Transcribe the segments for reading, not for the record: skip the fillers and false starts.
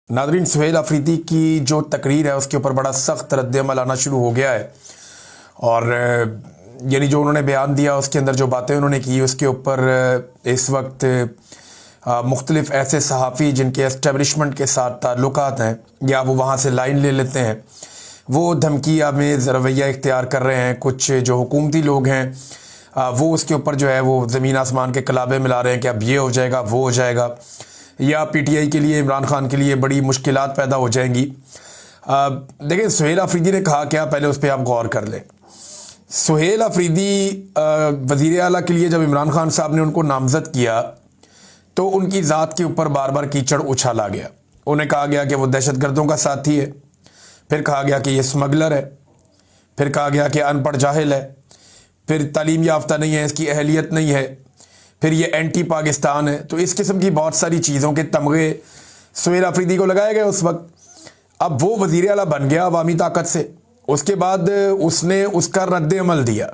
Nadreen, Suhail Afridi की जो तकरीर है उसके ऊपर बड़ा सख्त रद्द-ए-अमल आना शुरू हो गया है। और यानी जो उन्होंने बयान दिया उसके अंदर जो बातें उन्होंने की उसके ऊपर इस वक्त मुख्तलिफ ऐसे सहाफ़ी जिनके एस्टेब्लिशमेंट के साथ ताल्लुकात हैं या वो वहाँ से लाइन ले लेते हैं, वो धमकी आमेज़ रवैया इख्तियार कर रहे हैं। कुछ जो हुकूमती लोग हैं वो उसके ऊपर जो है वो ज़मीन आसमान के कलाबे मिला रहे हैं कि अब ये हो जाएगा, वो हो जाएगा, या पीटीआई के लिए, इमरान खान के लिए बड़ी मुश्किलात पैदा हो जाएंगी। देखिए, सुहेल अफरीदी ने कहा क्या, पहले उस पर आप गौर कर लें। सुहेल अफरीदी वज़ीर आला के लिए जब इमरान खान साहब ने उनको नामज़द किया तो उनकी ज़ात के ऊपर बार बार कीचड़ उछाला गया। उन्हें कहा गया कि वो दहशतगर्दों का साथी है, फिर कहा गया कि ये स्मगलर है, फिर कहा गया कि अनपढ़ जाहिल है, फिर तालीम याफ्ता नहीं है, इसकी अहलियत नहीं है, फिर ये एंटी पाकिस्तान है। तो इस किस्म की बहुत सारी चीज़ों के तमगे सुहेल अफरीदी को लगाए गए उस वक्त। अब वो वज़ीर आला बन गया अवामी ताकत से, उसके बाद उसने उसका रद्द-ए-अमल दिया,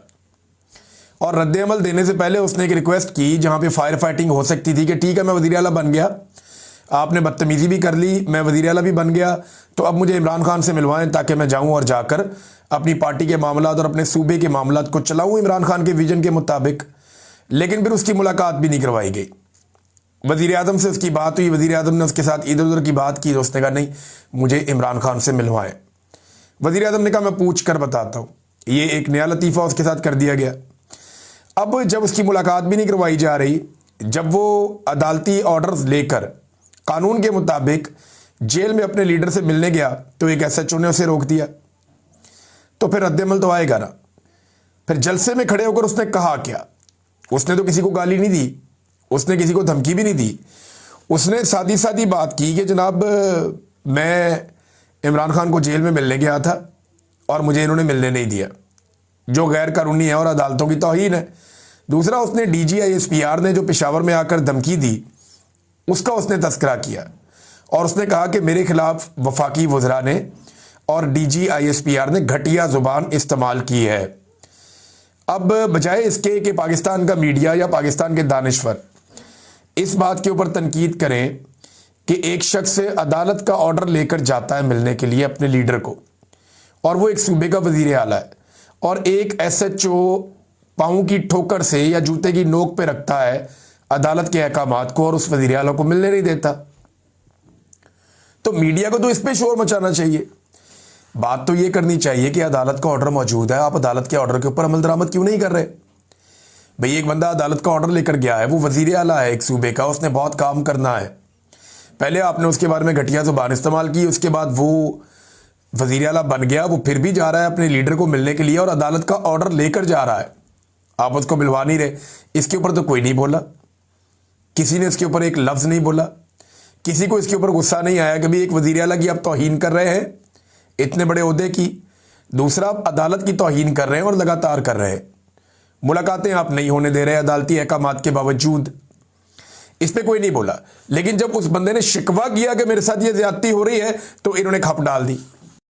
और रद्द-ए-अमल देने से पहले उसने एक रिक्वेस्ट की जहाँ पे फायर फाइटिंग हो सकती थी कि ठीक है, मैं वज़ीर आला बन गया, आपने बदतमीज़ी भी कर ली, मैं वज़ीर आला भी बन गया, तो अब मुझे इमरान खान से मिलवाएं ताकि मैं जाऊँ और जाकर अपनी पार्टी के मामलात और अपने सूबे के मामलात को चलाऊँ इमरान खान के विजन के मुताबिक। लेकिन फिर उसकी मुलाकात भी नहीं करवाई गई। वज़ीर आज़म से उसकी बात हुई, वज़ीर आज़म ने उसके साथ इधर उधर की बात की, तो उसने कहा नहीं, मुझे इमरान खान से मिलवाएं। वज़ीर आज़म ने कहा मैं पूछ कर बताता हूँ। ये एक नया लतीफ़ा उसके साथ कर दिया गया। अब जब उसकी मुलाकात भी नहीं करवाई जा रही, जब वो अदालती ऑर्डर्स लेकर कानून के मुताबिक जेल में अपने लीडर से मिलने गया तो एक SHO ने उसे रोक दिया, तो फिर रद्द-ए-अमल तो आएगा ना। फिर जलसे में खड़े होकर उसने कहा क्या? उसने तो किसी को गाली नहीं दी, उसने किसी को धमकी भी नहीं दी। उसने सादी सादी बात की कि जनाब, मैं इमरान खान को जेल में मिलने गया था और मुझे इन्होंने मिलने नहीं दिया, जो गैर कानूनी है और अदालतों की तौहीन है। दूसरा, उसने DG ISPR ने जो पेशावर में आकर धमकी दी उसका उसने तस्करा किया, और उसने कहा कि मेरे खिलाफ वफाकी वज़रा ने और DG ISPR ने घटिया ज़ुबान इस्तेमाल की है। अब बजाय इसके कि पाकिस्तान का मीडिया या पाकिस्तान के दानिश्वर इस बात के ऊपर तनकीद करें कि एक शख्स अदालत का ऑर्डर लेकर जाता है मिलने के लिए अपने लीडर को, और वो एक सूबे का वज़ीर आला है, और एक SHO पाँव की ठोकर से या जूते की नोक पे रखता है अदालत के अहकामात को और उस वज़ीर आला को मिलने नहीं देता, तो मीडिया को तो इस पे शोर मचाना चाहिए। बात तो ये करनी चाहिए कि अदालत का ऑर्डर मौजूद है, आप अदालत के ऑर्डर के ऊपर अमल दरामद क्यों नहीं कर रहे? भाई, एक बंदा अदालत का ऑर्डर लेकर गया है, वो वज़ीर आला है एक सूबे का, उसने बहुत काम करना है। पहले आपने उसके बारे में घटिया ज़ुबान इस्तेमाल की, उसके बाद वो वज़ीर आला बन गया, वो फिर भी जा रहा है अपने लीडर को मिलने के लिए और अदालत का ऑर्डर लेकर जा रहा है, आप उसको मिलवा नहीं रहे। इसके ऊपर तो कोई नहीं बोला, किसी ने इसके ऊपर एक लफ्ज़ नहीं बोला, किसी को इसके ऊपर गुस्सा नहीं आया कि भाई एक वज़ीर आला की आप तौहीन कर रहे हैं इतने बड़े ओहदे की। दूसरा, आप अदालत की तौहीन कर रहे हैं और लगातार कर रहे हैं, मुलाकातें आप नहीं होने दे रहे अदालती अहकामात के बावजूद। इस पे कोई नहीं बोला। लेकिन जब उस बंदे ने शिकवा किया कि मेरे साथ ये ज्यादती हो रही है, तो इन्होंने खप डाल दी।